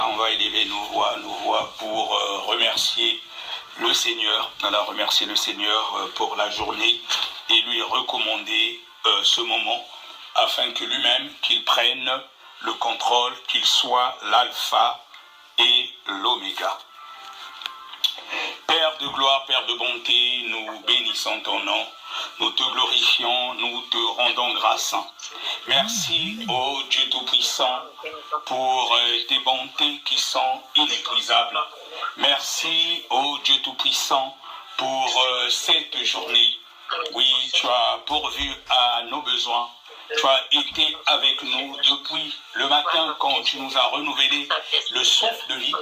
On va élever nos voix pour remercier le Seigneur. On va remercier le Seigneur pour la journée et lui recommander ce moment afin que lui-même, qu'il prenne le contrôle, qu'il soit l'alpha et l'oméga. Père de gloire, Père de bonté, nous bénissons ton nom, nous te glorifions, nous te rendons grâce. Merci, ô Dieu Tout-Puissant, pour tes bontés qui sont inépuisables. Merci, ô Dieu Tout-Puissant, pour cette journée. Oui, tu as pourvu à nos besoins. Tu as été avec nous depuis le matin quand tu nous as renouvelé le souffle de vie.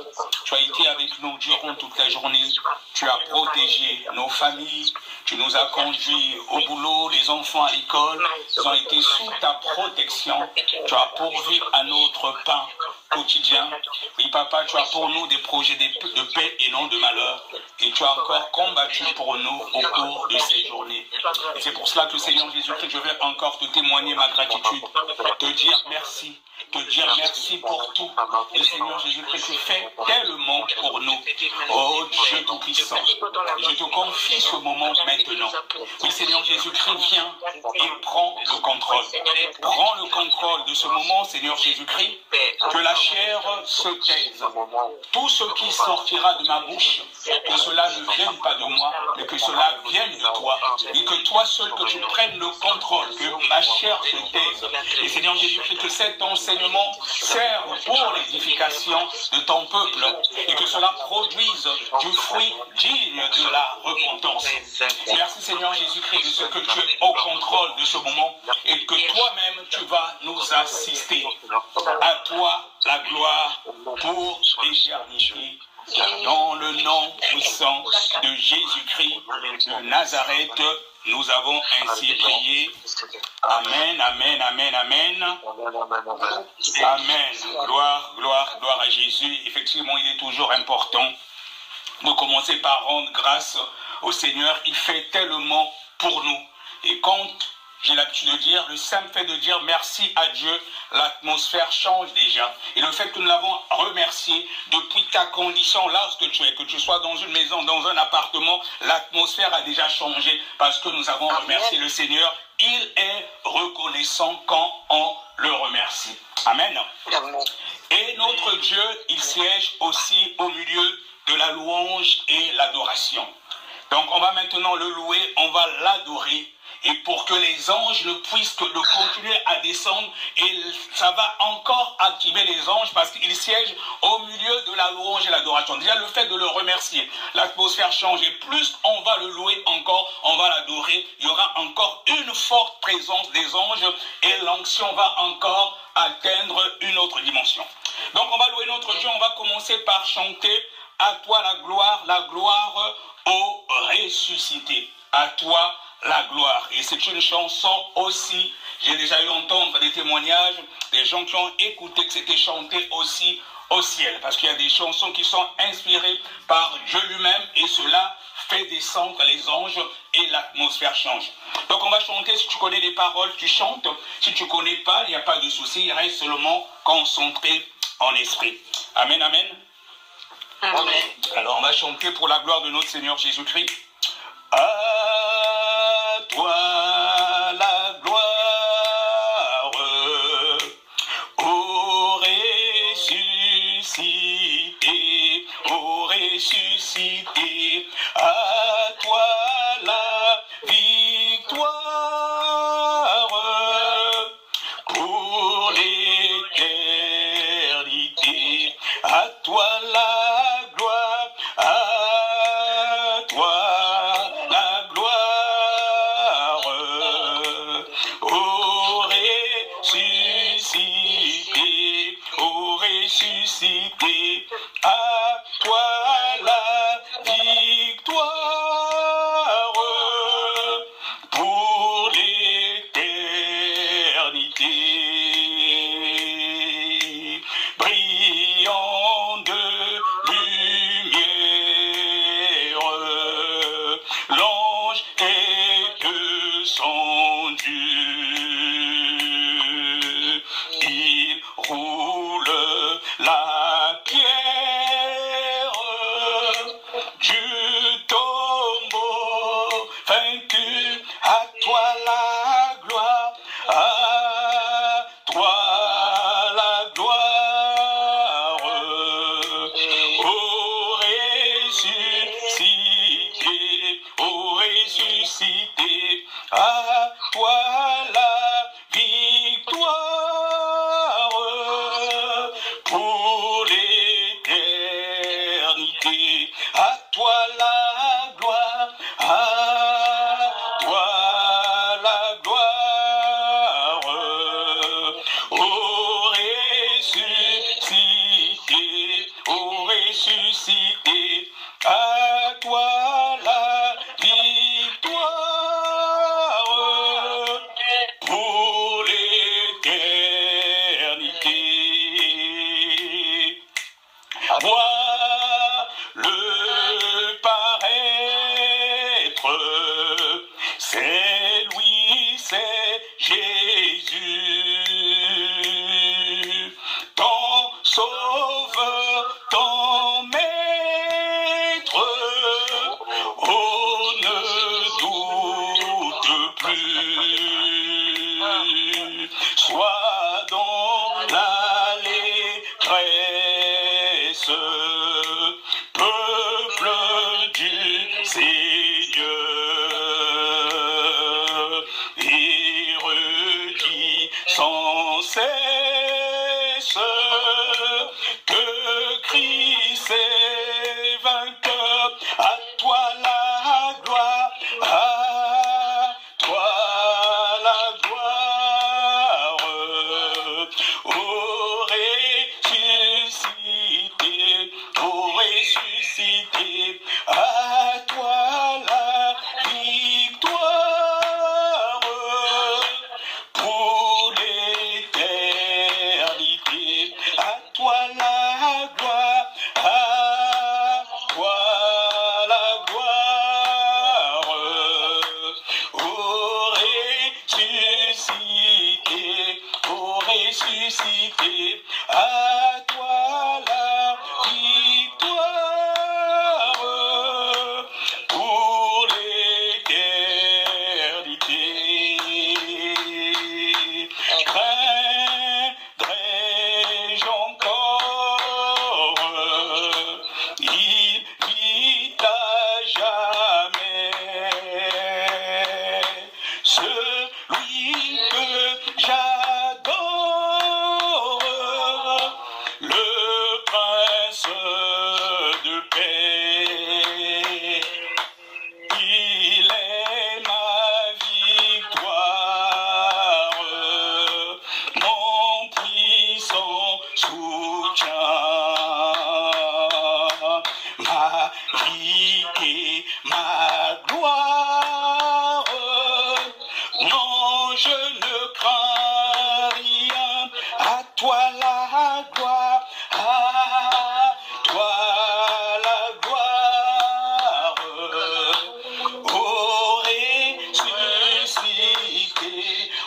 Tu as été avec nous durant toute la journée. Tu as protégé nos familles. Tu nous as conduits au boulot, les enfants à l'école. Ils ont été sous ta protection. Tu as pourvu à notre pain quotidien. Oui, papa, tu as pour nous des projets de paix et non de malheur. Et tu as encore combattu pour nous au cours de ces journées. Et c'est pour cela que, Seigneur Jésus-Christ, je vais encore te témoigner ma gratitude, te dire merci pour tout. Et Seigneur Jésus-Christ, tu fais tellement pour nous. Oh Dieu Tout-Puissant, je te confie ce moment maintenant. Oui, Seigneur Jésus-Christ, viens et prends le contrôle. Prends le contrôle de ce moment, Seigneur Jésus-Christ, que la chair se taise. Tout ce qui sortira de ma bouche, que cela ne vienne pas de moi, mais que cela vienne de toi. Et que toi seul, que tu prennes le contrôle, que ma chair se taise. Et Seigneur Jésus-Christ, que cet enseignement serve pour l'édification de ton peuple et que cela produise du fruit digne de la repentance. Merci Seigneur Jésus-Christ de ce que tu es au contrôle de ce moment et que toi-même tu vas nous assister. À toi la gloire pour l'éternité. Dans le nom puissant de Jésus-Christ de Nazareth, nous avons ainsi prié. Amen, amen, amen, amen. Amen. Gloire, gloire, gloire à Jésus. Effectivement, il est toujours important de commencer par rendre grâce au Seigneur. Il fait tellement pour nous. Et quand j'ai l'habitude de dire, le simple fait de dire merci à Dieu, l'atmosphère change déjà. Et le fait que nous l'avons remercié depuis ta condition, là où tu es, que tu sois dans une maison, dans un appartement, l'atmosphère a déjà changé parce que nous avons remercié le Seigneur. Il est reconnaissant quand on le remercie. Amen. Et notre Dieu, il siège aussi au milieu de la louange et l'adoration. Donc on va maintenant le louer, on va l'adorer. Et pour que les anges ne puissent que de continuer à descendre, et ça va encore activer les anges parce qu'ils siègent au milieu de la louange et l'adoration. Déjà le fait de le remercier, l'atmosphère change et plus on va le louer encore, on va l'adorer, il y aura encore une forte présence des anges et l'onction va encore atteindre une autre dimension. Donc on va louer notre Dieu, on va commencer par chanter « À toi la gloire au ressuscité ». À toi la gloire. Et c'est une chanson aussi, j'ai déjà eu entendre des témoignages, des gens qui ont écouté que c'était chanté aussi au ciel. Parce qu'il y a des chansons qui sont inspirées par Dieu lui-même et cela fait descendre les anges et l'atmosphère change. Donc on va chanter, si tu connais les paroles, tu chantes. Si tu ne connais pas, il n'y a pas de souci, il reste seulement concentré en esprit. Amen, amen. Amen. Alors on va chanter pour la gloire de notre Seigneur Jésus-Christ. À toi la gloire, ô ressuscité, ô ressuscité, à toi la victoire, pour l'éternité, à toi la gloire, à toi la gloire, ô ressuscité, ô ressuscité, à toi la victoire, pour l'éternité, brillant de lumière, l'ange est descendu, il roule la pierre toi la gloire, à toi la gloire, ô ressuscité, à toi la victoire, pour l'éternité. Vois le paraître, c'est lui, c'est Jésus, ton sauveur, ton maître. Oh, ne doute plus, sois dans l'allégresse, peuple du Seigneur, et redis sans cesse que Christ est vainqueur. À toi la gloire, à toi la gloire, ô ressuscité, à toi la victoire, pour l'éternité. À toi la gloire, à toi la gloire, ô ressuscité, à toi la victoire, pour l'éternité. Craindrai-je encore? Il vit à jamais. Celui que j'adore, le prince de paix. Il est ma victoire, mon puissant soutien, ma vie et ma gloire. Non, je ne crains rien, à toi la gloire, à toi la gloire,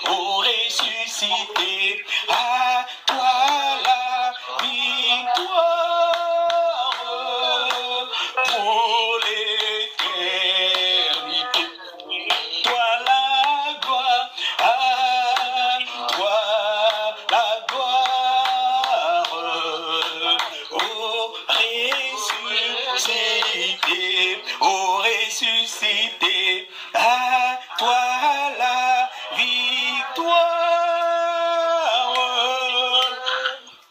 ô ressuscité, à toi la victoire, pour l'éternité. Toi la gloire, à toi la gloire, ô ressuscité, à toi la victoire,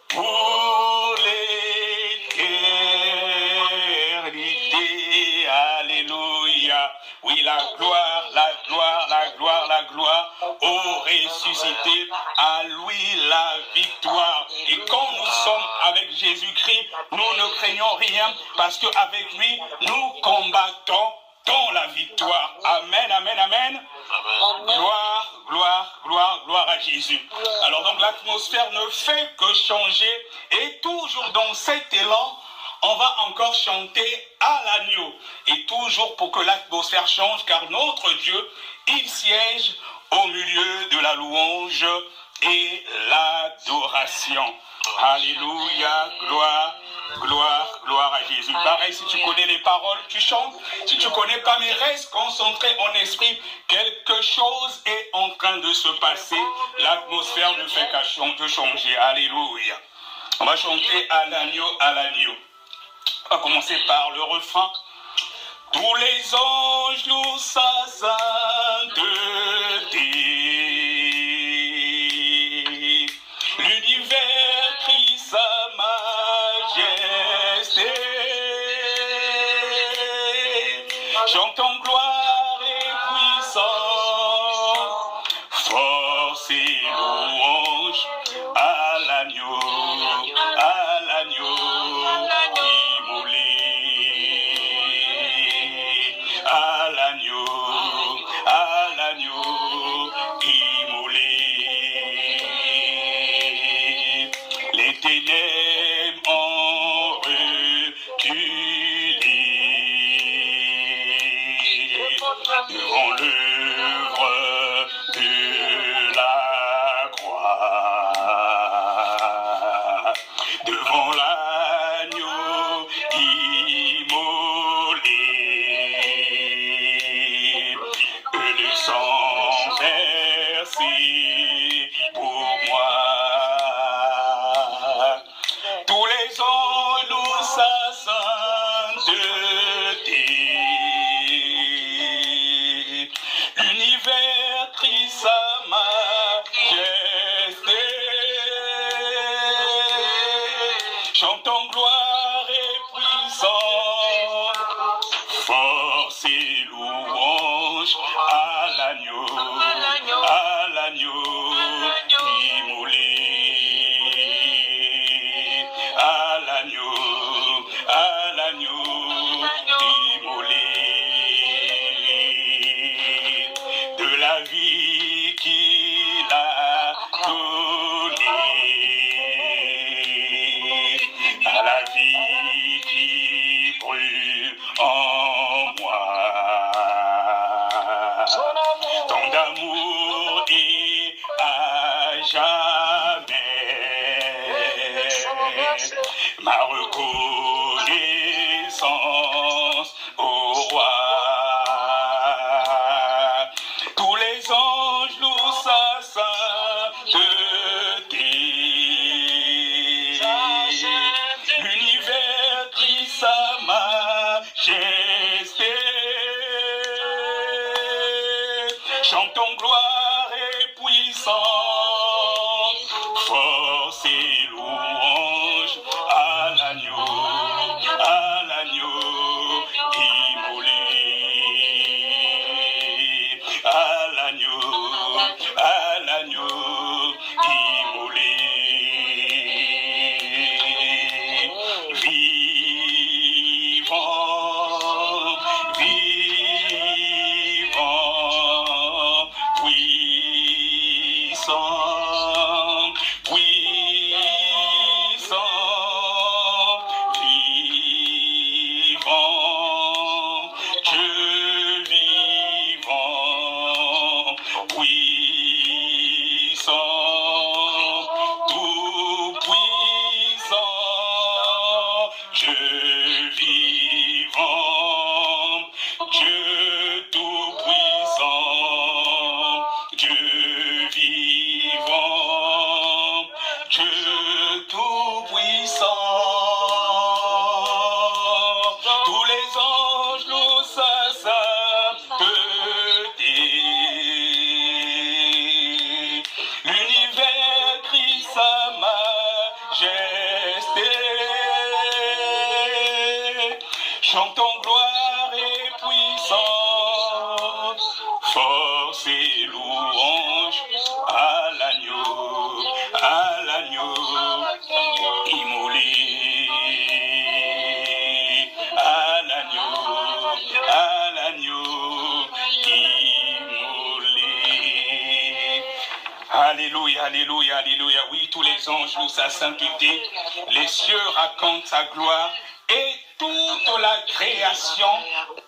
pour l'éternité. Alléluia. Oui, la gloire, la gloire, la gloire, la gloire au ressuscité, à lui la victoire. Et quand nous sommes avec Jésus-Christ, nous ne craignons rien, parce qu'avec lui, nous combattons dans la victoire. Amen, amen, amen. Gloire, gloire, gloire, gloire à Jésus. Alors donc l'atmosphère ne fait que changer, et toujours dans cet élan, on va encore chanter à l'agneau. Et toujours pour que l'atmosphère change, car notre Dieu, il siège au milieu de la louange et l'adoration. Alléluia, gloire, gloire, gloire à Jésus. Pareil, si tu connais les paroles, tu chantes. Si tu ne connais pas, mais reste concentré en esprit. Quelque chose est en train de se passer. L'atmosphère ne fait qu'à changer. Alléluia. On va chanter à l'agneau, à l'agneau. On va commencer par le refrain. Tous les anges louent sa sainteté. L'univers crie sa majesté. Chantons gloire et puissance, force et louange à l'agneau immolé, à l'agneau immolé. Les ténèbres ont reculé devant l'œuvre de la croix, devant l'agneau immolé, le sang versé pour moi. Tous les anges louent sa sainteté, l'univers crie sa majesté. Chantons gloire et puissance, force et louange à l'agneau immolé, à l'agneau immolé, de la vie qu'il a donnée à la vie qui brûle en moi. Tant d'amour et à jamais ma reconnaissance au roi. Tous les anges louent sa sainteté, l'univers crie sa majesté. Chantons gloire et puissance, force et louange à l'agneau immolé, à l'agneau immolé. Vivant, puissant, vivant, Dieu vivant, puissant, tout puissant, Dieu vivant, Dieu tout puissant, Dieu vivant, Dieu tout puissant. Tous les anges louent sa sainteté, l'univers crie sa majesté. Chantons gloire et puissance, force et louange à l'agneau immolé, à l'agneau immolé. Alléluia, alléluia, alléluia. Oui, tous les anges louent sa sainteté, les cieux racontent sa gloire et toute la création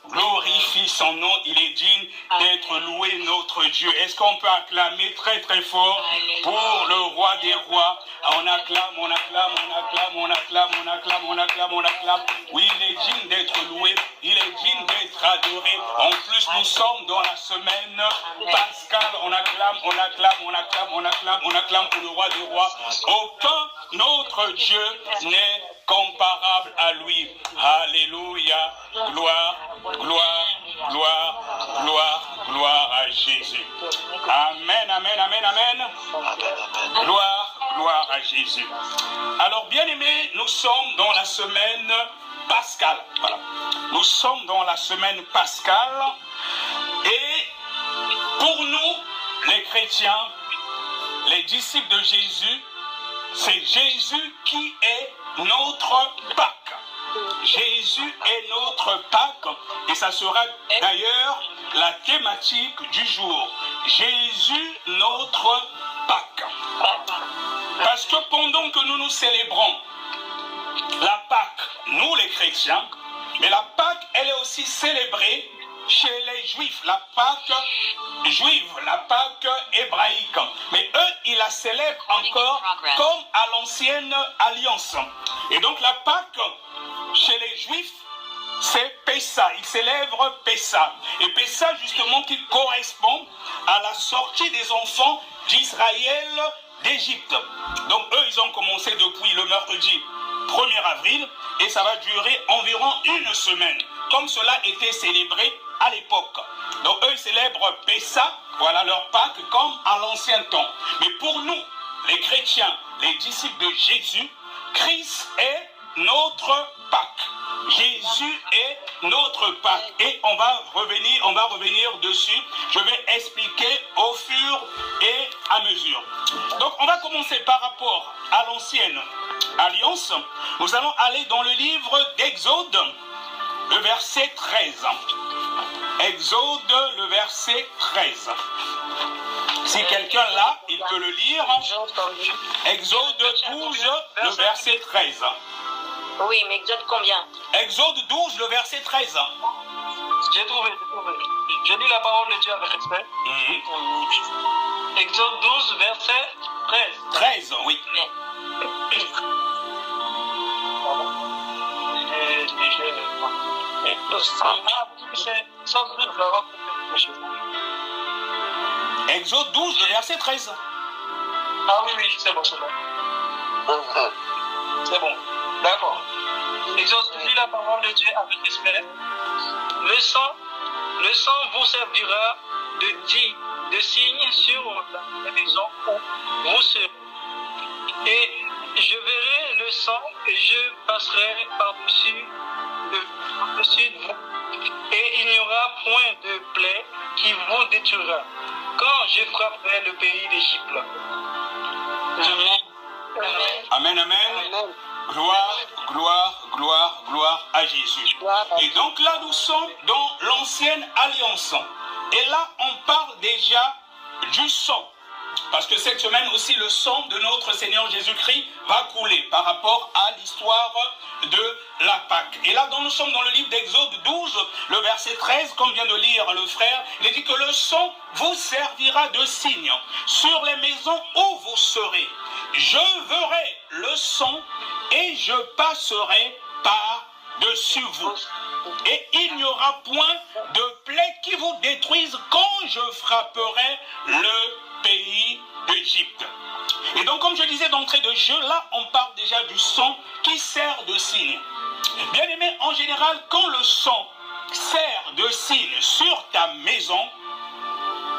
glorifie son nom. Il est digne d'être loué, notre Dieu. Est-ce qu'on peut acclamer très très fort pour le roi des rois? On acclame, on acclame, on acclame, on acclame, on acclame, on acclame, on acclame. Oui, il est digne d'être loué, il est digne d'être adoré. En plus, nous sommes dans la semaine pascale. On acclame, on acclame, on acclame, on acclame, on acclame pour le roi des rois. Aucun autre Dieu n'est comparable à lui. Alléluia, gloire, gloire, gloire, gloire, gloire à Jésus. Amen, amen, amen, amen. Gloire, gloire à Jésus. Alors, bien-aimés, nous sommes dans la semaine pascale. Voilà. Nous sommes dans la semaine pascale et pour nous, les chrétiens, les disciples de Jésus, c'est Jésus qui est notre Pâques. Jésus est notre Pâques et ça sera d'ailleurs la thématique du jour. Jésus notre Pâques. Parce que pendant que nous célébrons la Pâques, nous les chrétiens, mais la Pâques, elle est aussi célébrée chez les Juifs, la Pâques juive, la Pâques hébraïque. Mais eux, ils la célèbrent encore comme à l'ancienne alliance. Et donc la Pâques, chez les Juifs, c'est Pessa. Ils célèbrent Pessa. Et Pessa, justement, qui correspond à la sortie des enfants d'Israël d'Égypte. Donc eux, ils ont commencé depuis le mercredi 1er avril et ça va durer environ une semaine, comme cela était célébré à l'époque. Donc eux, ils célèbrent Pessa, voilà leur Pâques, comme à l'ancien temps. Mais pour nous, les chrétiens, les disciples de Jésus, Christ est notre Pâques. Jésus est notre Pâques. Et on va revenir dessus. Je vais expliquer au fur et à mesure. Donc on va commencer par rapport à l'ancienne alliance. Nous allons aller dans le livre d'Exode, le verset 13. Exode, le verset 13. Si quelqu'un là, il peut le lire. Exode 12, le verset 13. Oui, mais Exode combien? Exode 12, le verset 13. J'ai trouvé. Je lis la parole de Dieu avec respect. Exode 12, verset 13. 13, oui. Exode 12, le verset 13. Ah oui, c'est bon. C'est bon, d'accord. Exode, lis la parole de Dieu avec respect. Le sang vous servira de signe sur la maison où vous serez. Et je verrai le sang et je passerai par-dessus vous. Et il n'y aura point de plaie qui vous détruira quand je frapperai le pays d'Égypte. Amen, amen. Gloire à Jésus. Et donc là, nous sommes dans l'ancienne alliance. Et là, on parle déjà du sang. Parce que cette semaine aussi, le sang de notre Seigneur Jésus-Christ va couler par rapport à l'histoire de la Pâque. Et là, nous sommes dans le livre d'Exode 12, le verset 13, comme vient de lire le frère, il dit que le sang vous servira de signe sur les maisons où vous serez. Je verrai le sang et je passerai par-dessus vous. Et il n'y aura point de plaie qui vous détruise quand je frapperai le pays d'Égypte. Et donc, comme je disais d'entrée de jeu, là, on parle déjà du sang qui sert de signe. Bien aimé, en général, quand le sang sert de signe sur ta maison,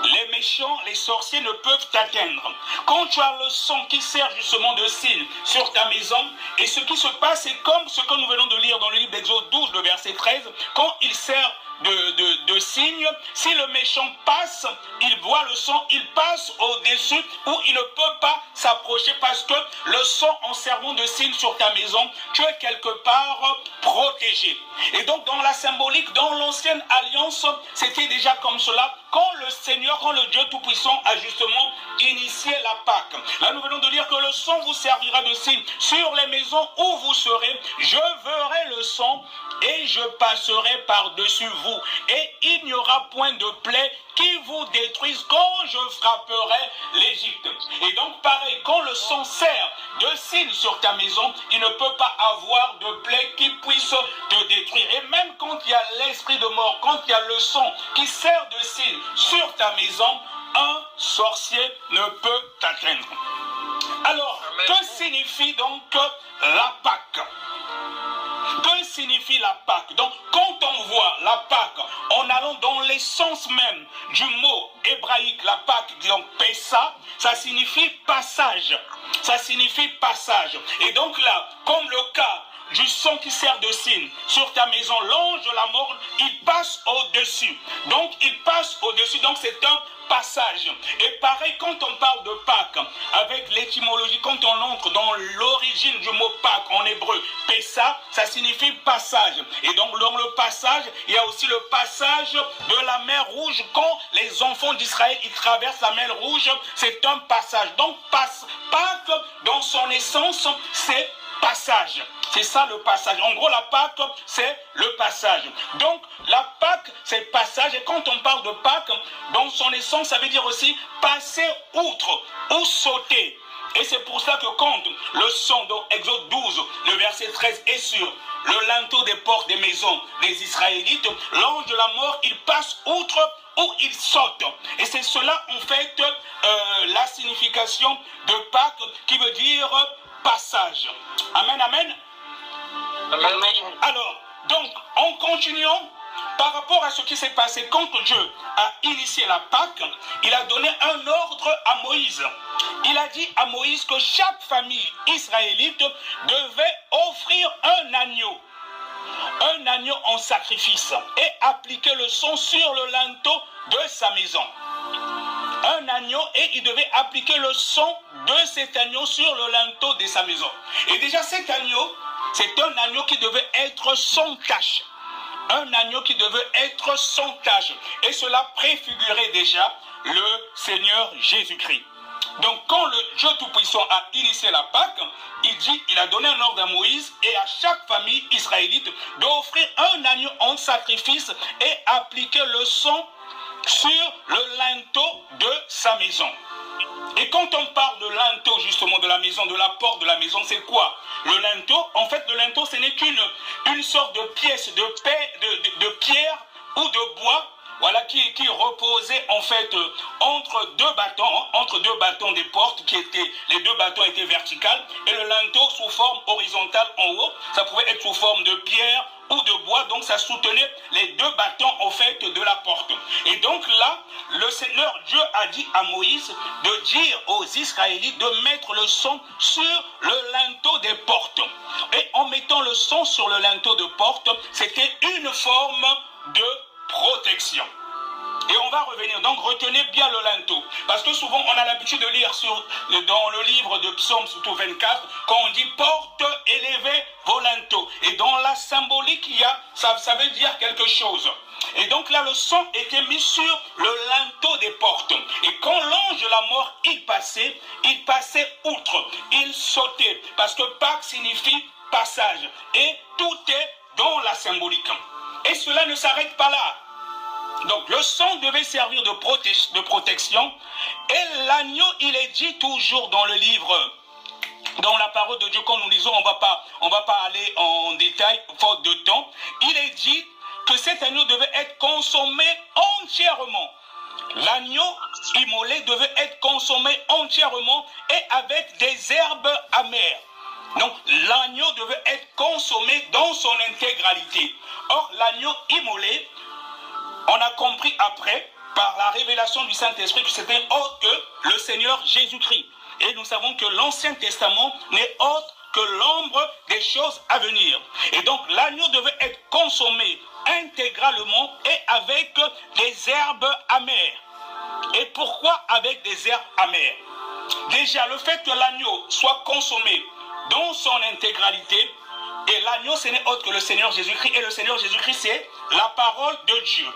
les méchants, les sorciers ne peuvent t'atteindre. Quand tu as le sang qui sert justement de signe sur ta maison, et ce qui se passe, c'est comme ce que nous venons de lire dans le livre d'Exode 12, le verset 13, quand il sert de signe, si le méchant passe, il voit le sang, il passe au-dessus où il ne peut pas s'approcher parce que le sang en servant de signe sur ta maison, tu es quelque part protégé. Et donc dans la symbolique, dans l'ancienne alliance, c'était déjà comme cela. Quand le Seigneur, quand le Dieu Tout-Puissant a justement initié la Pâque. Là nous venons de dire que le sang vous servira de signe sur les maisons où vous serez. Je verrai le sang et je passerai par-dessus vous. Et il n'y aura point de plaie qui vous détruise quand je frapperai l'Égypte. Et donc pareil, quand le sang sert de signe sur ta maison, il ne peut pas avoir de plaie qui puisse te détruire. Et même quand il y a l'esprit de mort, quand il y a le sang qui sert de signe sur ta maison, un sorcier ne peut t'atteindre. Alors, que signifie donc la Pâque? Que signifie la Pâque? Donc, quand on voit la Pâque, en allant dans l'essence même du mot hébraïque, la Pâque, donc Pessa, ça signifie passage. Ça signifie passage. Et donc là, comme le cas du sang qui sert de signe sur ta maison, l'ange de la mort, il passe au-dessus. Donc, il passe au-dessus. Donc, c'est un passage. Et pareil, quand on parle de Pâques, avec l'étymologie, quand on entre dans l'origine du mot Pâques en hébreu, Pessa, ça signifie passage. Et donc, dans le passage, il y a aussi le passage de la mer Rouge. Quand les enfants d'Israël, ils traversent la mer Rouge, c'est un passage. Donc, Pâques, dans son essence, c'est passage. C'est ça le passage. En gros, la Pâque, c'est le passage. Donc, la Pâque, c'est le passage. Et quand on parle de Pâque, dans son essence, ça veut dire aussi passer outre ou sauter. Et c'est pour ça que quand le sang, dans Exode 12, le verset 13, est sur le linteau des portes des maisons des Israélites, l'ange de la mort, il passe outre ou il saute. Et c'est cela, en fait, la signification de Pâques, qui veut dire passage. Amen, amen. Amen. Alors, donc, en continuant, par rapport à ce qui s'est passé quand Dieu a initié la Pâque, il a donné un ordre à Moïse. Il a dit à Moïse que chaque famille israélite devait offrir un agneau en sacrifice et appliquer le sang sur le linteau de sa maison. Un agneau, et il devait appliquer le sang de cet agneau sur le linteau de sa maison. Et déjà cet agneau, c'est un agneau qui devait être sans tache. Un agneau qui devait être sans tache. Et cela préfigurait déjà le Seigneur Jésus-Christ. Donc quand le Dieu Tout-Puissant a initié la Pâque, il a donné un ordre à Moïse et à chaque famille israélite d'offrir un agneau en sacrifice et appliquer le sang sur le linteau de sa maison. Et quand on parle de linteau, justement, de la maison, de la porte de la maison, c'est quoi? Le linteau, en fait, le linteau, ce n'est qu'une sorte de pièce de pierre ou de bois, voilà, qui reposait, en fait, entre deux bâtons des portes, les deux bâtons étaient verticales, et le linteau sous forme horizontale en haut, ça pouvait être sous forme de pierre ou de bois, donc ça soutenait les deux bâtons en fait de la porte. Et donc là, le Seigneur Dieu a dit à Moïse de dire aux Israélites de mettre le sang sur le linteau des portes. Et en mettant le sang sur le linteau de porte, c'était une forme de protection. Et on va revenir, donc retenez bien le linteau. Parce que souvent on a l'habitude de lire dans le livre de Psaume, surtout 24, quand on dit porte, élevez vos linteaux. Et dans la symbolique, ça veut dire quelque chose. Et donc là, le sang était mis sur le linteau des portes. Et quand l'ange de la mort, il passait outre, il sautait. Parce que Pâques signifie passage. Et tout est dans la symbolique. Et cela ne s'arrête pas là. Donc le sang devait servir de protection. Et l'agneau, il est dit toujours dans le livre, dans la parole de Dieu, quand nous lisons, on va pas aller en détail, faute de temps. Il est dit que cet agneau devait être consommé entièrement. L'agneau immolé devait être consommé entièrement et avec des herbes amères. Donc l'agneau devait être consommé dans son intégralité. Or l'agneau immolé, on a compris après, par la révélation du Saint-Esprit, que c'était autre que le Seigneur Jésus-Christ. Et nous savons que l'Ancien Testament n'est autre que l'ombre des choses à venir. Et donc l'agneau devait être consommé intégralement et avec des herbes amères. Et pourquoi avec des herbes amères? Déjà, le fait que l'agneau soit consommé dans son intégralité, et l'agneau, ce n'est autre que le Seigneur Jésus-Christ, et le Seigneur Jésus-Christ, c'est la parole de Dieu.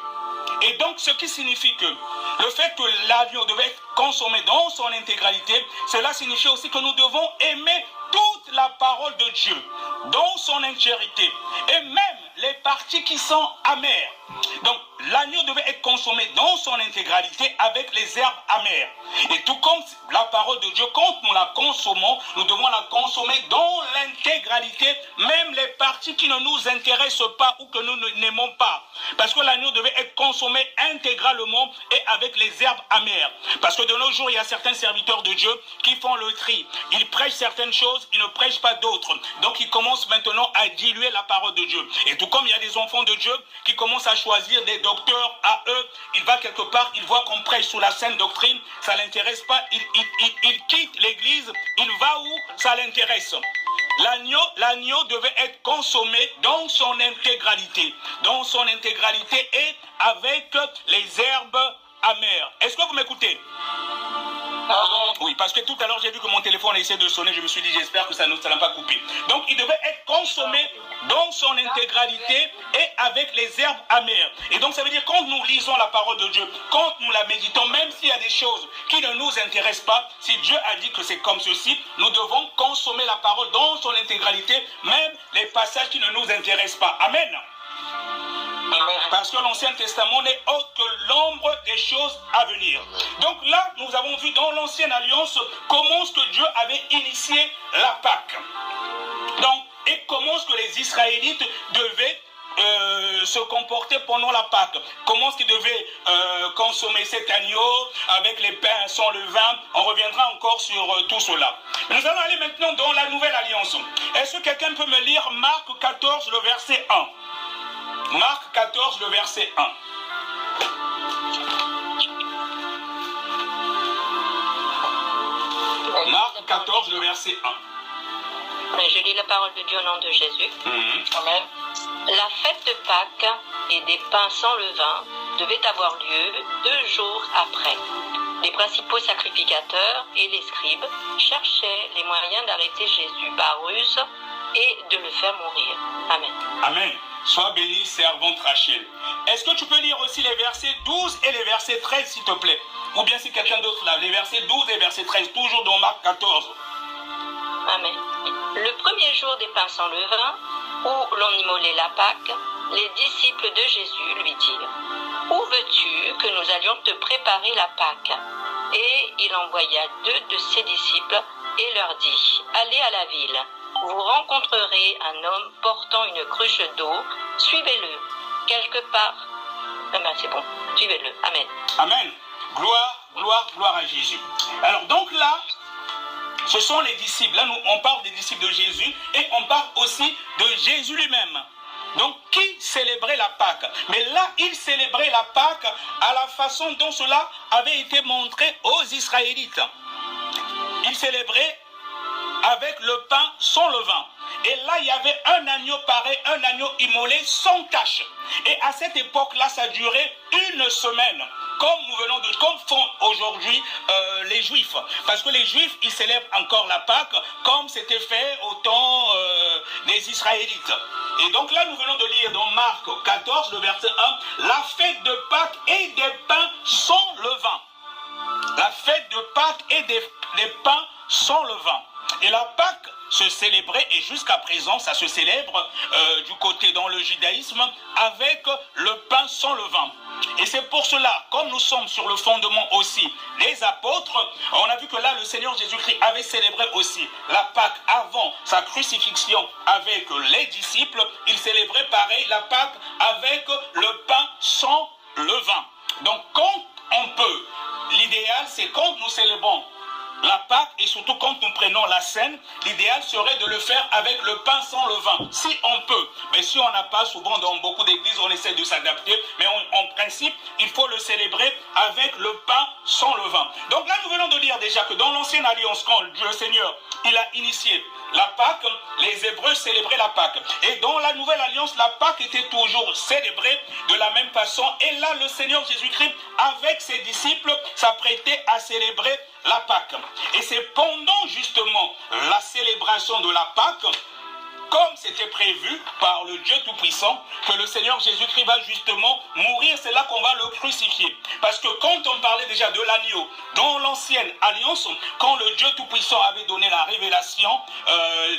Et donc, ce qui signifie que le fait que l'agneau devait être consommé dans son intégralité, cela signifie aussi que nous devons aimer toute la parole de Dieu dans son entièreté, et même les parties qui sont amères. Donc, l'agneau devait être consommé dans son intégralité avec les herbes amères. Et tout comme la parole de Dieu, quand nous la consommons, nous devons la consommer dans l'intégralité, même les parties qui ne nous intéressent pas ou que nous n'aimons pas. Parce que l'agneau devait être consommé intégralement et avec les herbes amères. Parce que de nos jours, il y a certains serviteurs de Dieu qui font le tri. Ils prêchent certaines choses, ils ne prêchent pas d'autres. Donc, ils commencent maintenant à diluer la parole de Dieu. Et tout comme il y a des enfants de Dieu qui commencent à choisir des docteurs à eux, il va quelque part, il voit qu'on prêche sous la saine doctrine, ça ne l'intéresse pas, il quitte l'église, il va où ça l'intéresse. l'agneau devait être consommé dans son intégralité. Dans son intégralité et avec les herbes amères. Est-ce que vous m'écoutez? Oui, parce que tout à l'heure, j'ai vu que mon téléphone a essayé de sonner. Je me suis dit, j'espère que ça n'a pas coupé. Donc, il devait être consommé dans son intégralité et avec les herbes amères. Et donc, ça veut dire, quand nous lisons la parole de Dieu, quand nous la méditons, même s'il y a des choses qui ne nous intéressent pas, si Dieu a dit que c'est comme ceci, nous devons consommer la parole dans son intégralité, même les passages qui ne nous intéressent pas. Amen. Parce que l'Ancien Testament n'est autre que l'ombre des choses à venir. Donc là, nous avons vu dans l'Ancienne Alliance comment ce que Dieu avait initié la Pâque. Donc, et comment ce que les Israélites devaient se comporter pendant la Pâque. Comment est-ce qu'ils devaient consommer cet agneau avec les pains sans levain. On reviendra encore sur tout cela. Nous allons aller maintenant dans la Nouvelle Alliance. Est-ce que quelqu'un peut me lire Marc 14, le verset 1? Marc 14, le verset 1. Marc 14, le verset 1. Je lis la parole de Dieu au nom de Jésus. Amen. La fête de Pâques et des pains sans levain devait avoir lieu 2 jours après. Les principaux sacrificateurs et les scribes cherchaient les moyens d'arrêter Jésus par ruse et de le faire mourir. Amen. Amen. Sois béni, servante Rachel. Est-ce que tu peux lire aussi les versets 12 et les versets 13, s'il te plaît? Ou bien c'est quelqu'un d'autre là, les versets 12 et versets 13, toujours dans Marc 14. Amen. Le premier jour des pains sans levain, où l'on immolait la Pâque, les disciples de Jésus lui dirent: Où veux-tu que nous allions te préparer la Pâque? Et il envoya 2 de ses disciples et leur dit: Allez à la ville. Vous rencontrerez un homme portant une cruche d'eau, suivez-le. Quelque part. C'est bon, suivez-le. Amen. Amen. Gloire à Jésus. Alors donc là, ce sont les disciples. Là, on parle des disciples de Jésus et on parle aussi de Jésus lui-même. Donc, qui célébrait la Pâque? Mais là, il célébrait la Pâque à la façon dont cela avait été montré aux Israélites. Il célébrait avec le pain sans levain. Et là, il y avait un agneau pareil, un agneau immolé sans tache. Et à cette époque-là, ça durait 1 semaine. Comme font aujourd'hui les Juifs. Parce que les Juifs, ils célèbrent encore la Pâque comme c'était fait au temps des Israélites. Et donc là, nous venons de lire dans Marc 14, le verset 1, la fête de Pâques et des pains sans levain. La fête de Pâques et des pains sans levain. Et la Pâque se célébrait, et jusqu'à présent, ça se célèbre du côté dans le judaïsme avec le pain sans levain. Et c'est pour cela, comme nous sommes sur le fondement aussi des apôtres, on a vu que là, le Seigneur Jésus-Christ avait célébré aussi la Pâque avant sa crucifixion avec les disciples. Il célébrait pareil la Pâque avec le pain sans levain. Donc, quand on peut, l'idéal, c'est quand nous célébrons la Pâque et surtout quand nous prenons la scène, l'idéal serait de le faire avec le pain sans levain, si on peut. Mais si on n'a pas, souvent dans beaucoup d'églises, on essaie de s'adapter. Mais en principe, il faut le célébrer avec le pain sans levain. Donc là, nous venons de lire déjà que dans l'Ancienne Alliance, quand le Seigneur, il a initié la Pâque, les Hébreux célébraient la Pâque. Et dans la Nouvelle Alliance, la Pâque était toujours célébrée de la même façon. Et là, le Seigneur Jésus-Christ, avec ses disciples, s'apprêtait à célébrer la Pâque. Et c'est pendant justement la célébration de la Pâque, comme c'était prévu par le Dieu Tout-Puissant, que le Seigneur Jésus-Christ va justement mourir. C'est là qu'on va le crucifier. Parce que quand on parlait déjà de l'agneau, dans l'ancienne alliance, quand le Dieu Tout-Puissant avait donné la révélation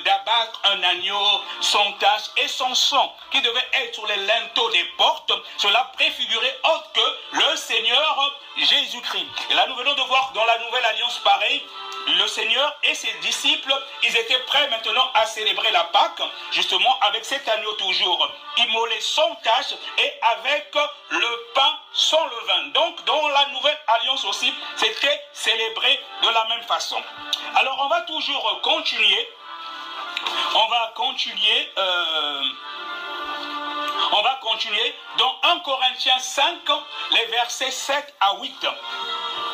d'abattre un agneau sans tache et sans sang, qui devait être sur les linteaux des portes, cela préfigurait autre que le Seigneur Jésus-Christ. Et là, nous venons de voir dans la Nouvelle Alliance pareil, le Seigneur et ses disciples, ils étaient prêts maintenant à célébrer la Pâque, justement avec cet agneau toujours immolé sans tache et avec le pain sans levain. Donc dans la Nouvelle Alliance aussi, c'était célébré de la même façon. Alors on va toujours continuer. On va continuer dans 1 Corinthiens 5, les versets 7 à 8.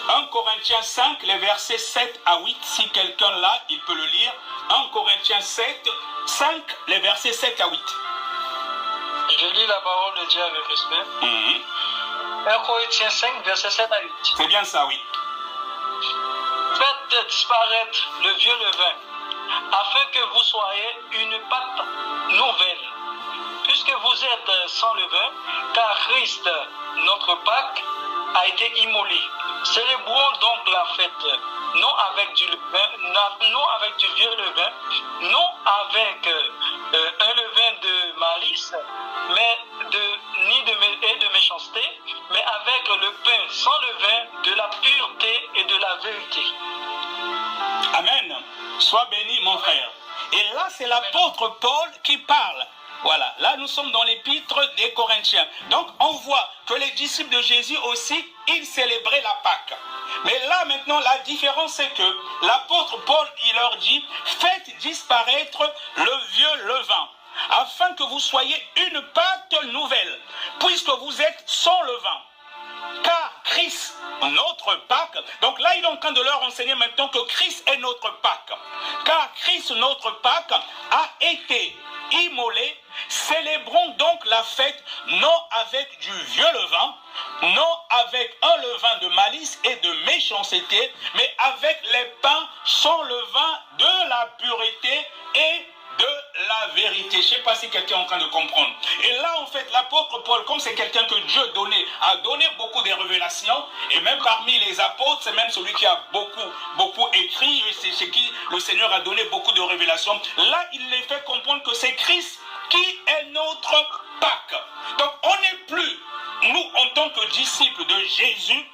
1 Corinthiens 5, les versets 7 à 8. Si quelqu'un l'a, il peut le lire. 1 Corinthiens 7, 5, les versets 7 à 8. Je lis la parole de Dieu avec respect. 1 Corinthiens 5, versets 7 à 8. C'est bien ça, oui. Faites disparaître le vieux levain, afin que vous soyez une pâte nouvelle, puisque vous êtes sans levain, car Christ, notre Pâque, a été immolé. Célébrons donc la fête, non avec du vieux levain, non avec un levain de malice, mais et de méchanceté, mais avec le pain sans levain de la pureté et de la vérité. Amen. Sois béni, mon frère. Et là, c'est l'apôtre Paul qui parle. Voilà, là nous sommes dans l'épître des Corinthiens. Donc on voit que les disciples de Jésus aussi, ils célébraient la Pâque. Mais là maintenant, la différence c'est que l'apôtre Paul, il leur dit, faites disparaître le vieux levain, afin que vous soyez une pâte nouvelle, puisque vous êtes sans levain. Car Christ, notre Pâque, donc là il est en train de leur enseigner maintenant que Christ est notre Pâque. Car Christ, notre Pâque, a été immolé. Célébrons donc la fête non avec du vieux levain, non avec un levain de malice et de méchanceté, mais avec les pains sans levain de la pureté et de la vérité. Je ne sais pas si quelqu'un est en train de comprendre. Et là, en fait, l'apôtre Paul, comme c'est quelqu'un que Dieu a donné beaucoup de révélations, et même parmi les apôtres, c'est même celui qui a beaucoup écrit, et c'est chez qui le Seigneur a donné beaucoup de révélations. Là, il les fait comprendre que c'est Christ qui est notre Pâque. Donc, on n'est plus, nous, en tant que disciples de Jésus,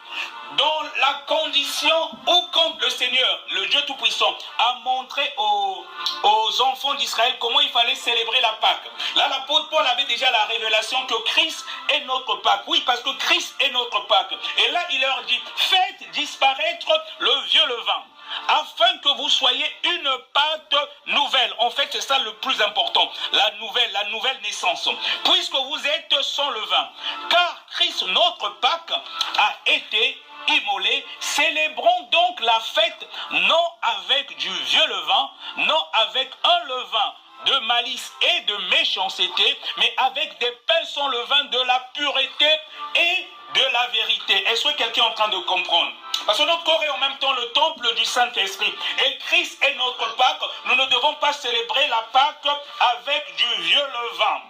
dans la condition où quand le Seigneur, le Dieu Tout-Puissant, a montré aux enfants d'Israël comment il fallait célébrer la Pâque. Là, l'apôtre Paul avait déjà la révélation que Christ est notre Pâque. Oui, parce que Christ est notre Pâque. Et là, il leur dit, faites disparaître le vieux levain, afin que vous soyez une pâte nouvelle. En fait, c'est ça le plus important. La nouvelle naissance. Puisque vous êtes sans levain. Car Christ, notre Pâque, a été immolé. Célébrons donc la fête non avec du vieux levain, non avec un levain de malice et de méchanceté, mais avec des pains sans levain de la pureté et de la vérité. Est-ce que quelqu'un est en train de comprendre? Parce que notre corps est en même temps le temple du Saint-Esprit. Et Christ est notre Pâque. Nous ne devons pas célébrer la Pâque avec du vieux levain.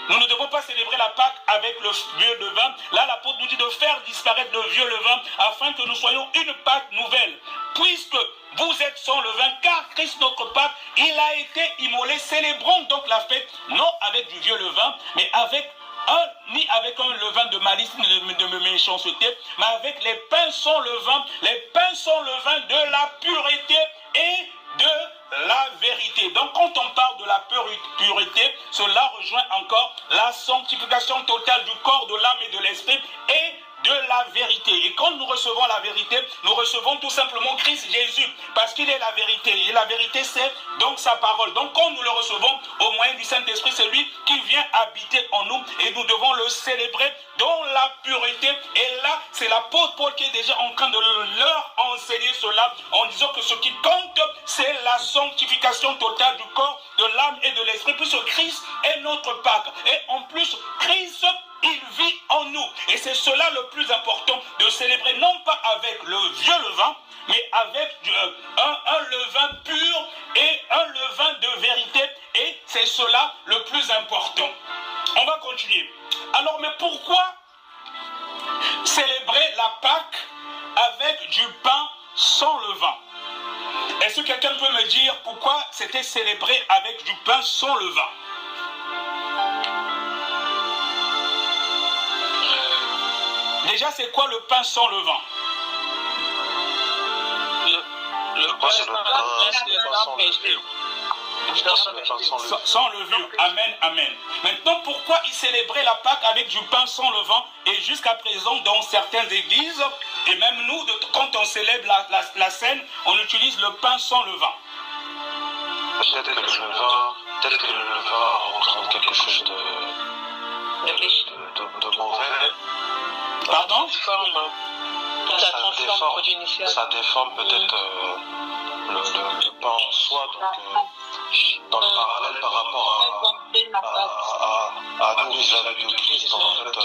Nous ne devons pas célébrer la Pâque avec le vieux levain. Là, l'apôtre nous dit de faire disparaître le vieux levain afin que nous soyons une Pâque nouvelle. Puisque vous êtes sans levain, car Christ notre Pâque, il a été immolé. Célébrons donc la fête, non avec du vieux levain, mais ni avec un levain de malice, de méchanceté, mais avec les pains sans levain, de la pureté et de la vérité. Donc quand on parle de la pureté, cela rejoint encore la sanctification totale du corps, de l'âme et de l'esprit et de la vérité. Et quand nous recevons la vérité, nous recevons tout simplement Christ Jésus, parce qu'il est la vérité. Et la vérité, c'est donc sa parole. Donc quand nous le recevons au moyen du Saint-Esprit, c'est lui qui vient habiter en nous, et nous devons le célébrer dans la pureté. Et là, c'est l'apôtre Paul qui est déjà en train de leur enseigner cela, en disant que ce qui compte, c'est la sanctification totale du corps, de l'âme et de l'esprit, puisque Christ est notre Pâque. Et en plus, Christ, il vit en nous. Et c'est cela le plus important, de célébrer non pas avec le vieux levain, mais avec un levain pur et un levain de vérité. Et c'est cela le plus important. On va continuer. Alors, mais pourquoi célébrer la Pâque avec du pain sans levain? Est-ce que quelqu'un peut me dire pourquoi c'était célébré avec du pain sans levain? Déjà, c'est quoi le pain sans levain? Le pain sans levure. Amen, amen. Maintenant, pourquoi ils célébraient la Pâque avec du pain sans levain? Et jusqu'à présent, dans certaines églises, et même nous, quand on célèbre la scène, on utilise le pain sans levain. Peut-être que le levain représente quelque chose de mauvais. Pardon? Ça ça déforme peut-être le pain en soi, donc dans le parallèle par rapport à nous vis-à-vis de Christ, en fait,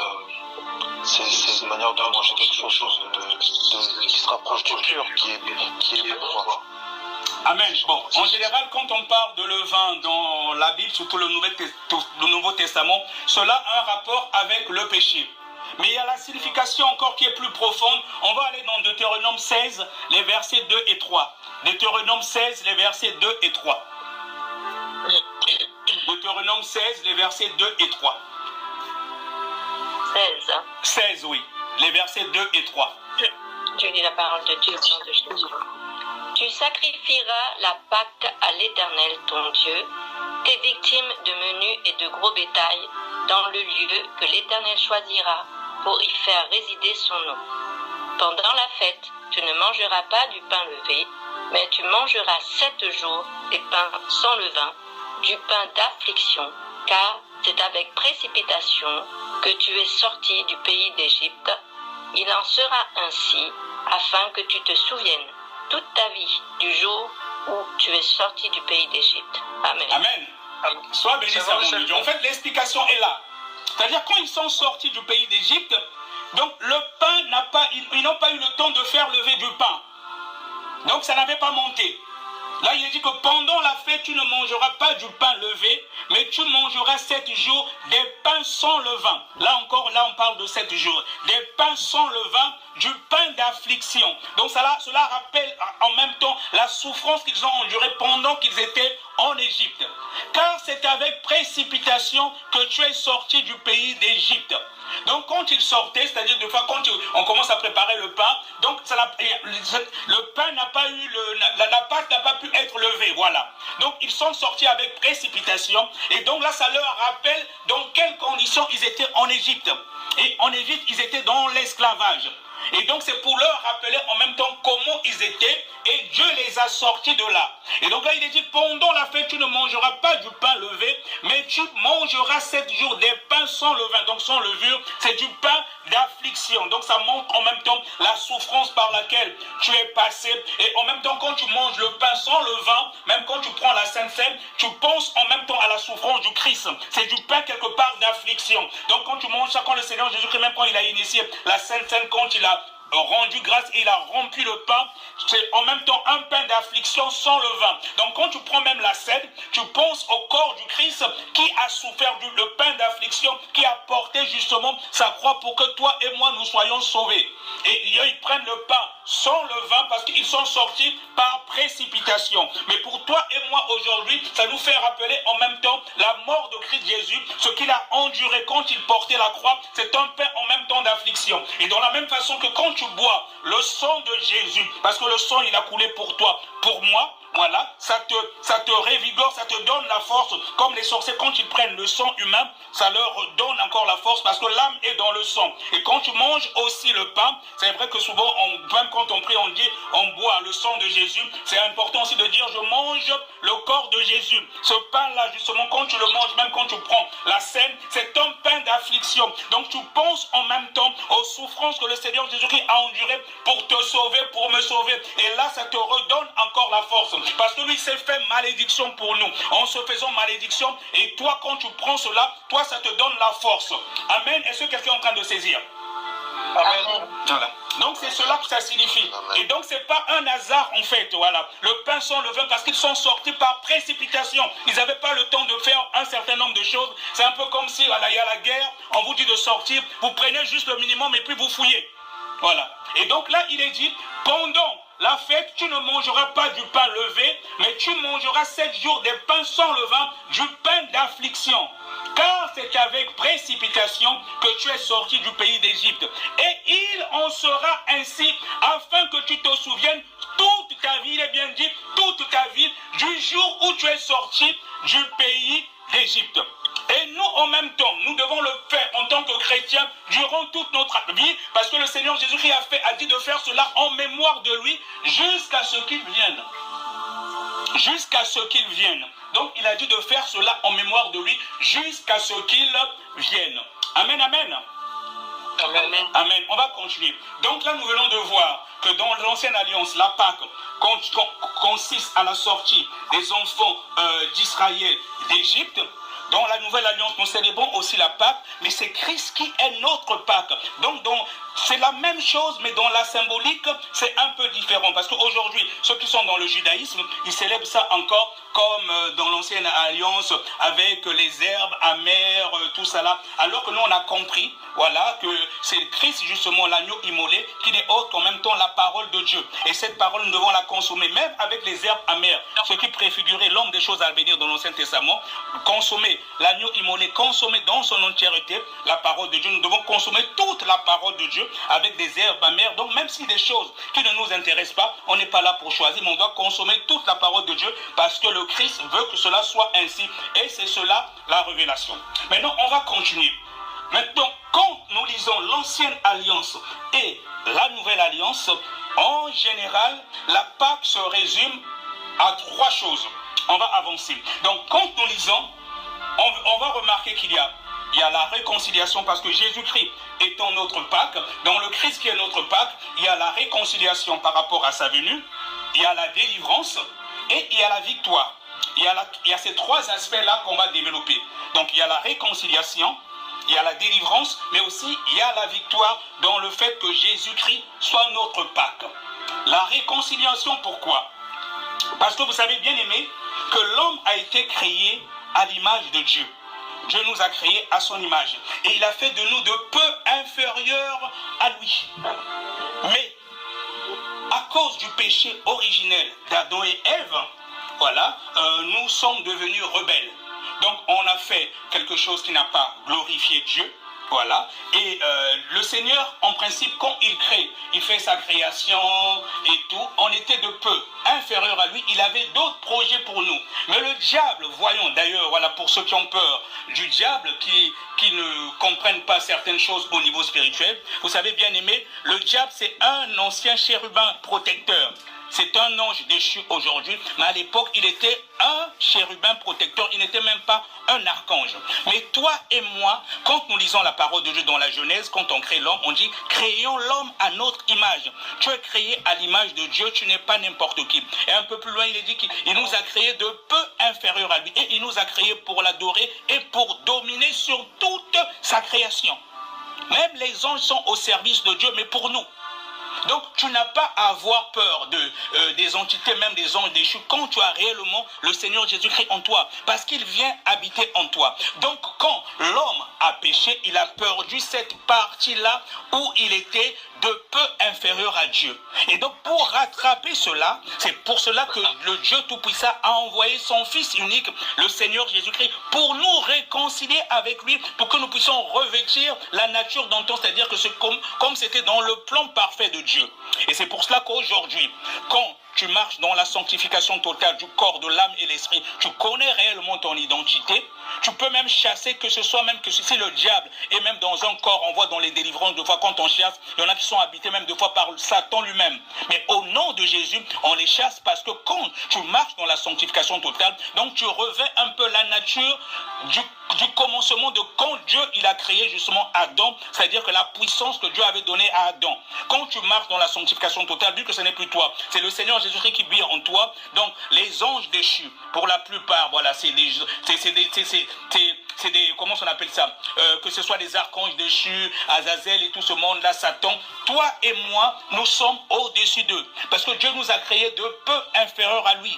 c'est une manière de manger quelque chose qui se rapproche du pur, qui est bon, quoi. Amen. Bon, en général, quand on parle de levain dans la Bible, surtout le Nouveau Testament, cela a un rapport avec le péché. Mais il y a la signification encore qui est plus profonde. On va aller dans Deutéronome 16, les versets 2 et 3. Deutéronome 16, les versets 2 et 3. Deutéronome 16, les versets 2 et 3. 16. 16, oui. Les versets 2 et 3. Je lis la parole de Dieu au nom de Jésus. Tu sacrifieras la Pâque à l'Éternel ton Dieu, tes victimes de menu et de gros bétail, dans le lieu que l'Éternel choisira pour y faire résider son nom. Pendant la fête, tu ne mangeras pas du pain levé, mais tu mangeras 7 jours des pains sans levain, du pain d'affliction, car c'est avec précipitation que tu es sorti du pays d'Égypte. Il en sera ainsi, afin que tu te souviennes toute ta vie du jour où tu es sorti du pays d'Égypte. Amen. Amen. Sois béni, mon Dieu. En fait, l'explication est là. C'est-à-dire, quand ils sont sortis du pays d'Égypte, donc le pain ils n'ont pas eu le temps de faire lever du pain. Donc ça n'avait pas monté. Là, il est dit que pendant la fête, tu ne mangeras pas du pain levé, mais tu mangeras 7 jours des pains sans levain. Là encore, là on parle de 7 jours. Des pains sans levain, du pain d'affliction. Donc cela rappelle en même temps la souffrance qu'ils ont endurée pendant qu'ils étaient en Égypte. Car c'est avec précipitation que tu es sorti du pays d'Égypte. Donc quand ils sortaient, c'est-à-dire des fois quand on commence à préparer le pain, donc le pain n'a pas eu, la pâte n'a pas pu être levée, voilà. Donc ils sont sortis avec précipitation et donc là ça leur rappelle dans quelles conditions ils étaient en Égypte. Et en Égypte, ils étaient dans l'esclavage. Et donc c'est pour leur rappeler en même temps comment ils étaient et Dieu les a sortis de là. Et donc là il est dit pendant la fête tu ne mangeras pas du pain levé, mais tu mangeras 7 jours des pains sans levain. Donc sans levure, c'est du pain d'affliction. Donc ça montre en même temps la souffrance par laquelle tu es passé. Et en même temps quand tu manges le pain sans levain, même quand tu prends la Sainte Seine, tu penses en même temps à la souffrance du Christ. C'est du pain quelque part d'affliction. Donc quand tu manges ça, quand le Seigneur Jésus-Christ, même quand il a initié la Sainte Seine, quand il a rendu grâce et il a rompu le pain, c'est en même temps un pain d'affliction sans levain. Donc quand tu prends même la scène, tu penses au corps du Christ qui a souffert le pain d'affliction, qui a porté justement sa croix pour que toi et moi nous soyons sauvés. Et ils prennent le pain sans levain parce qu'ils sont sortis par précipitation. Mais pour toi et moi aujourd'hui, ça nous fait rappeler en même temps la mort de Christ Jésus, ce qu'il a enduré quand il portait la croix, c'est un pain en même temps d'affliction. Et dans la même façon que quand tu bois le sang de Jésus, parce que le sang il a coulé pour toi, pour moi, voilà, ça te révigore, ça te donne la force, comme les sorciers quand ils prennent le sang humain, ça leur donne encore la force parce que l'âme est dans le sang. Et quand tu manges aussi le pain, c'est vrai que souvent, même quand on prie, on dit, on boit le sang de Jésus, c'est important aussi de dire, je mange le corps de Jésus. Ce pain-là, justement, quand tu le manges, même quand tu prends la scène, c'est un pain d'affliction. Donc tu penses en même temps aux souffrances que le Seigneur Jésus-Christ a endurées pour te sauver, pour me sauver. Et là, ça te redonne encore la force. Parce que lui s'est fait malédiction pour nous. En se faisant malédiction, et toi quand tu prends cela, toi ça te donne la force. Amen. Est-ce que quelqu'un est en train de saisir? Amen. Voilà. Donc c'est cela que ça signifie. Et donc c'est pas un hasard en fait. Voilà. Le pain sans levain parce qu'ils sont sortis par précipitation. Ils n'avaient pas le temps de faire un certain nombre de choses. C'est un peu comme si voilà, il y a la guerre, on vous dit de sortir, vous prenez juste le minimum et puis vous fouillez. Voilà. Et donc là il est dit, pendant la fête, tu ne mangeras pas du pain levé, mais tu mangeras 7 jours des pains sans levain, du pain d'affliction. Car c'est avec précipitation que tu es sorti du pays d'Égypte. Et il en sera ainsi, afin que tu te souviennes toute ta vie, il est bien dit, toute ta vie, du jour où tu es sorti du pays d'Égypte. Et nous, en même temps, nous devons le faire en tant que chrétiens durant toute notre vie, parce que le Seigneur Jésus-Christ a dit de faire cela en mémoire de lui jusqu'à ce qu'il vienne. Jusqu'à ce qu'il vienne. Donc, il a dit de faire cela en mémoire de lui jusqu'à ce qu'il vienne. Amen, amen. Amen. Amen. On va continuer. Donc là, nous venons de voir que dans l'ancienne alliance, la Pâque consiste à la sortie des enfants d'Israël d'Égypte. Dans la nouvelle alliance, nous célébrons aussi la Pâque, mais c'est Christ qui est notre Pâque. Donc c'est la même chose, mais dans la symbolique, c'est un peu différent. Parce qu'aujourd'hui, ceux qui sont dans le judaïsme, ils célèbrent ça encore comme dans l'ancienne alliance, avec les herbes amères, tout ça là. Alors que nous, on a compris, voilà, que c'est Christ, justement, l'agneau immolé, qui n'est autre qu'en même temps la parole de Dieu. Et cette parole, nous devons la consommer, même avec les herbes amères, ce qui préfigurait l'homme des choses à venir dans l'Ancien Testament. Consommer l'agneau immolé, consommer dans son entièreté la parole de Dieu. Nous devons consommer toute la parole de Dieu avec des herbes amères. Donc, même si des choses qui ne nous intéressent pas, on n'est pas là pour choisir, mais on doit consommer toute la parole de Dieu parce que le Christ veut que cela soit ainsi. Et c'est cela la révélation. Maintenant, on va continuer. Maintenant, quand nous lisons l'ancienne alliance et la nouvelle alliance, en général, la Pâque se résume à 3 choses. On va avancer. Donc, quand nous lisons, on va remarquer qu'il y a la réconciliation parce que Jésus-Christ étant notre Pâque, dans le Christ qui est notre Pâque, il y a la réconciliation par rapport à sa venue, il y a la délivrance et il y a la victoire. Il y a ces 3 aspects-là qu'on va développer. Donc, il y a la réconciliation, il y a la délivrance, mais aussi il y a la victoire dans le fait que Jésus-Christ soit notre Pâque. La réconciliation, pourquoi? Parce que vous savez bien aimé que l'homme a été créé à l'image de Dieu. Dieu nous a créés à son image. Et il a fait de nous de peu inférieurs à lui. Mais, à cause du péché originel d'Adam et Ève, voilà, nous sommes devenus rebelles. Donc, on a fait quelque chose qui n'a pas glorifié Dieu. Voilà. Et le Seigneur, en principe, quand il crée, il fait sa création et tout, on était de peu inférieur à lui. Il avait d'autres projets pour nous. Mais le diable, voyons d'ailleurs, voilà, pour ceux qui ont peur du diable, qui ne comprennent pas certaines choses au niveau spirituel, vous savez bien aimé, le diable, c'est un ancien chérubin protecteur. C'est un ange déchu aujourd'hui, mais à l'époque, il était un chérubin protecteur, il n'était même pas un archange. Mais toi et moi, quand nous lisons la parole de Dieu dans la Genèse, quand on crée l'homme, on dit « créons l'homme à notre image ». Tu es créé à l'image de Dieu, tu n'es pas n'importe qui. Et un peu plus loin, il est dit qu'il nous a créés de peu inférieurs à lui. Et il nous a créés pour l'adorer et pour dominer sur toute sa création. Même les anges sont au service de Dieu, mais pour nous. Donc, tu n'as pas à avoir peur des entités, même des anges déchus, quand tu as réellement le Seigneur Jésus-Christ en toi, parce qu'il vient habiter en toi. Donc, quand l'homme a péché, il a perdu cette partie-là où il était de peu inférieur à Dieu. Et donc, pour rattraper cela, c'est pour cela que le Dieu Tout-Puissant a envoyé son Fils unique, le Seigneur Jésus-Christ, pour nous réconcilier avec lui, pour que nous puissions revêtir la nature d'antan, c'est-à-dire que c'est comme c'était dans le plan parfait de Dieu. Et c'est pour cela qu'aujourd'hui, quand tu marches dans la sanctification totale du corps, de l'âme et l'esprit, tu connais réellement ton identité, tu peux même chasser, que ce soit même que si le diable est même dans un corps, on voit dans les délivrances, de fois quand on chasse, il y en a qui sont habités même de fois par Satan lui-même. Mais au nom de Jésus, on les chasse parce que quand tu marches dans la sanctification totale, donc tu revêts un peu la nature du commencement de quand Dieu il a créé justement Adam, c'est-à-dire que la puissance que Dieu avait donnée à Adam. Quand tu marches dans la sanctification totale, vu que ce n'est plus toi, c'est le Seigneur Jésus-Christ qui vit en toi. Donc les anges déchus, pour la plupart, voilà, c'est des comment on appelle ça, que ce soit des archanges déchus, Azazel et tout ce monde-là, Satan, toi et moi, nous sommes au-dessus d'eux. Parce que Dieu nous a créés de peu inférieurs à lui.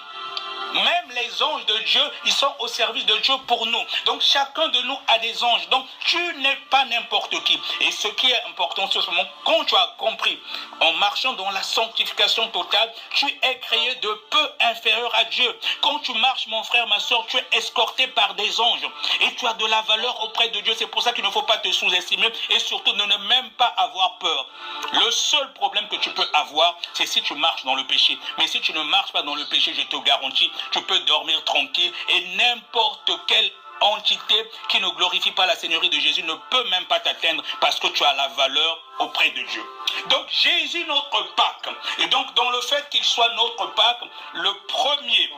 Même les anges de Dieu, ils sont au service de Dieu pour nous. Donc chacun de nous a des anges. Donc tu n'es pas n'importe qui. Et ce qui est important, c'est ce moment, quand tu as compris, en marchant dans la sanctification totale, tu es créé de peu inférieur à Dieu. Quand tu marches, mon frère, ma soeur, tu es escorté par des anges. Et tu as de la valeur auprès de Dieu. C'est pour ça qu'il ne faut pas te sous-estimer et surtout ne même pas avoir peur. Le seul problème que tu peux avoir, c'est si tu marches dans le péché. Mais si tu ne marches pas dans le péché, je te garantis, tu peux dormir tranquille et n'importe quel entité qui ne glorifie pas la Seigneurie de Jésus ne peut même pas t'atteindre parce que tu as la valeur auprès de Dieu. Donc Jésus notre Pâque. Et donc dans le fait qu'il soit notre Pâque, le premier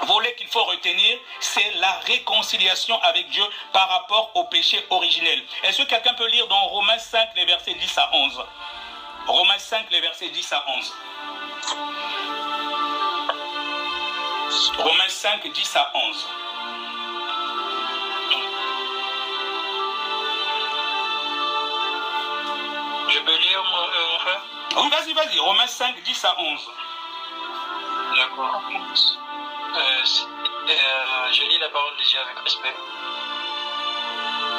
volet qu'il faut retenir, c'est la réconciliation avec Dieu par rapport au péché originel. Est-ce que quelqu'un peut lire dans Romains 5, les versets 10 à 11? Romains 5, les versets 10 à 11. Romains 5, 10 à 11. Je peux lire mon frère? Oui, vas-y. Romains 5, 10 à 11. D'accord. Je lis la parole de Dieu avec respect.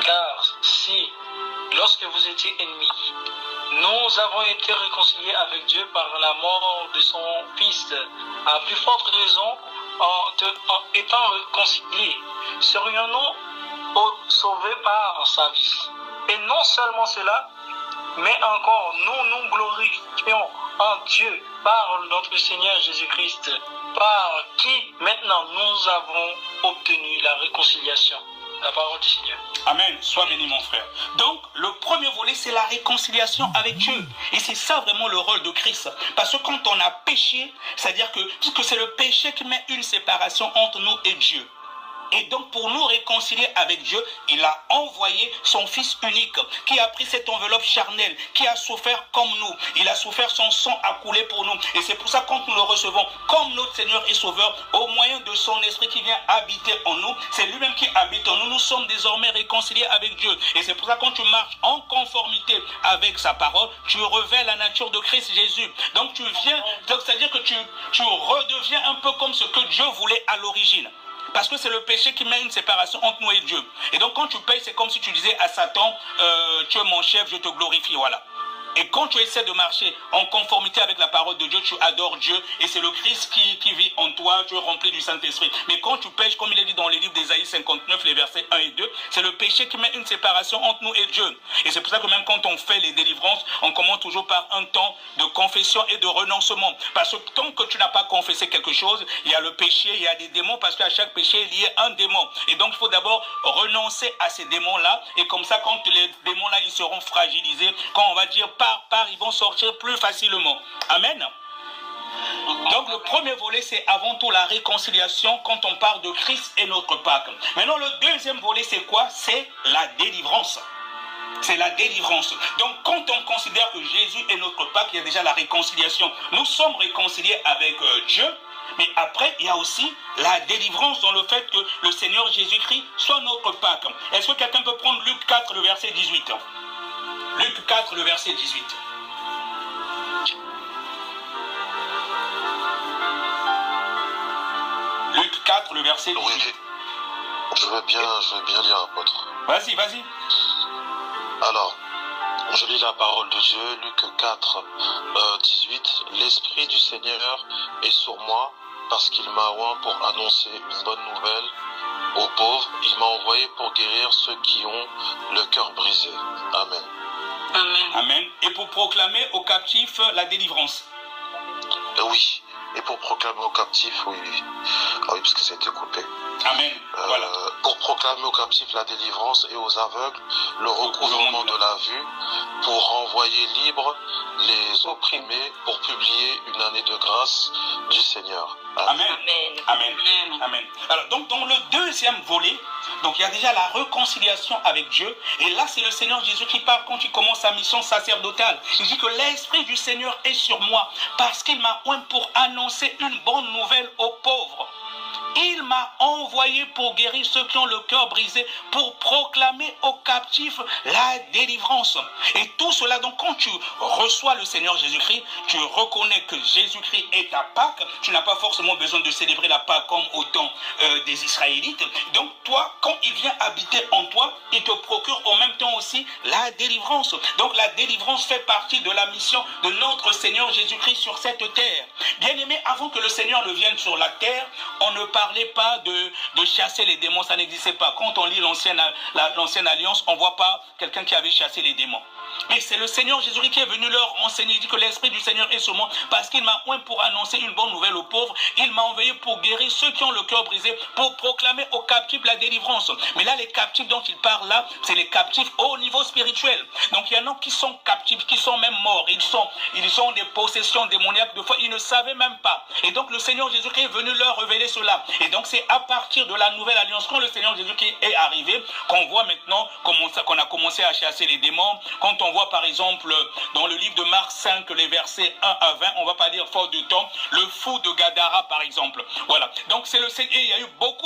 Car si, lorsque vous étiez ennemis, nous avons été réconciliés avec Dieu par la mort de son Fils, à plus forte raison, en étant réconciliés, serions-nous sauvés par sa vie. Et non seulement cela, mais encore, nous glorifions en Dieu par notre Seigneur Jésus-Christ, par qui maintenant nous avons obtenu la réconciliation. La parole du Seigneur. Amen. Sois béni mon frère. Donc le premier volet c'est la réconciliation avec Dieu. Et c'est ça vraiment le rôle de Christ. Parce que quand on a péché, c'est-à-dire que c'est le péché qui met une séparation entre nous et Dieu. Et donc pour nous réconcilier avec Dieu, il a envoyé son Fils unique qui a pris cette enveloppe charnelle, qui a souffert comme nous. Il a souffert, son sang a coulé pour nous. Et c'est pour ça que quand nous le recevons comme notre Seigneur et Sauveur, au moyen de son esprit qui vient habiter en nous, c'est lui-même qui habite en nous. Nous sommes désormais réconciliés avec Dieu. Et c'est pour ça que quand tu marches en conformité avec sa parole, tu revêts la nature de Christ Jésus. Donc tu viens, c'est-à-dire que tu redeviens un peu comme ce que Dieu voulait à l'origine. Parce que c'est le péché qui met une séparation entre nous et Dieu. Et donc quand tu payes, c'est comme si tu disais à Satan, tu es mon chef, je te glorifie, voilà. Et quand tu essaies de marcher en conformité avec la parole de Dieu, tu adores Dieu et c'est le Christ qui vit en toi, tu es rempli du Saint-Esprit. Mais quand tu pêches, comme il est dit dans les livres d'Ésaïe 59, les versets 1 et 2, c'est le péché qui met une séparation entre nous et Dieu. Et c'est pour ça que même quand on fait les délivrances, on commence toujours par un temps de confession et de renoncement. Parce que tant que tu n'as pas confessé quelque chose, il y a le péché, il y a des démons, parce qu'à chaque péché, il y a un démon. Et donc il faut d'abord renoncer à ces démons-là. Et comme ça, quand les démons-là, ils seront fragilisés, quand on va dire par, ils vont sortir plus facilement. Amen. Donc le premier volet, c'est avant tout la réconciliation quand on parle de Christ et notre Pâque. Maintenant, le deuxième volet, c'est quoi? C'est la délivrance. C'est la délivrance. Donc quand on considère que Jésus est notre Pâque, il y a déjà la réconciliation. Nous sommes réconciliés avec Dieu. Mais après, il y a aussi la délivrance dans le fait que le Seigneur Jésus-Christ soit notre Pâque. Est-ce que quelqu'un peut prendre Luc 4, le verset 18? Luc 4, le verset 18. Luc 4, le verset 18. Oui, je veux bien lire, apôtre. Vas-y. Alors, je lis la parole de Dieu, Luc 4, 18. L'Esprit du Seigneur est sur moi, parce qu'il m'a oint pour annoncer une bonne nouvelle aux pauvres. Il m'a envoyé pour guérir ceux qui ont le cœur brisé. Amen. Amen. Et pour proclamer aux captifs la délivrance. Oui. Et pour proclamer aux captifs, oui. Ah oui, parce que ça a été coupé. Amen. Voilà. Pour proclamer aux captifs la délivrance et aux aveugles le recouvrement de la vue, pour renvoyer libres les opprimés, pour publier une année de grâce du Seigneur. Amen. Amen. Alors, donc, dans le deuxième volet, donc il y a déjà la réconciliation avec Dieu. Et là, c'est le Seigneur Jésus qui parle quand il commence sa mission sacerdotale. Il dit que l'Esprit du Seigneur est sur moi parce qu'il m'a oint pour annoncer une bonne nouvelle aux pauvres. Il m'a envoyé pour guérir ceux qui ont le cœur brisé, pour proclamer aux captifs la délivrance. Et tout cela, donc quand tu reçois le Seigneur Jésus-Christ, tu reconnais que Jésus-Christ est ta Pâque. Tu n'as pas forcément besoin de célébrer la Pâque comme au temps des Israélites. Donc toi, quand il vient habiter en toi, il te procure en même temps aussi aussi la délivrance. Donc la délivrance fait partie de la mission de notre Seigneur Jésus-Christ sur cette terre. Bien aimé, avant que le Seigneur ne vienne sur la terre, on ne parlait pas de chasser les démons, ça n'existait pas. Quand on lit l'ancienne alliance, on ne voit pas quelqu'un qui avait chassé les démons. Mais c'est le Seigneur Jésus qui est venu leur renseigner. Il dit que l'Esprit du Seigneur est sur moi parce qu'il m'a oint pour annoncer une bonne nouvelle aux pauvres. Il m'a envoyé pour guérir ceux qui ont le cœur brisé, pour proclamer aux captifs la délivrance. Mais là, les captifs dont il parle là, c'est les captifs au niveau spirituel. Donc il y en a qui sont captifs, qui sont même morts. Ils ont des possessions démoniaques. Des fois, ils ne savaient même pas. Et donc le Seigneur Jésus-Christ est venu leur révéler cela. Et donc c'est à partir de la nouvelle alliance, quand le Seigneur Jésus-Christ est arrivé, qu'on voit maintenant qu'on a commencé à chasser les démons. Quand on voit par exemple dans le livre de Marc 5, les versets 1 à 20, on ne va pas dire faute de temps, le fou de Gadara par exemple. Voilà. Donc c'est le Seigneur, il y a eu beaucoup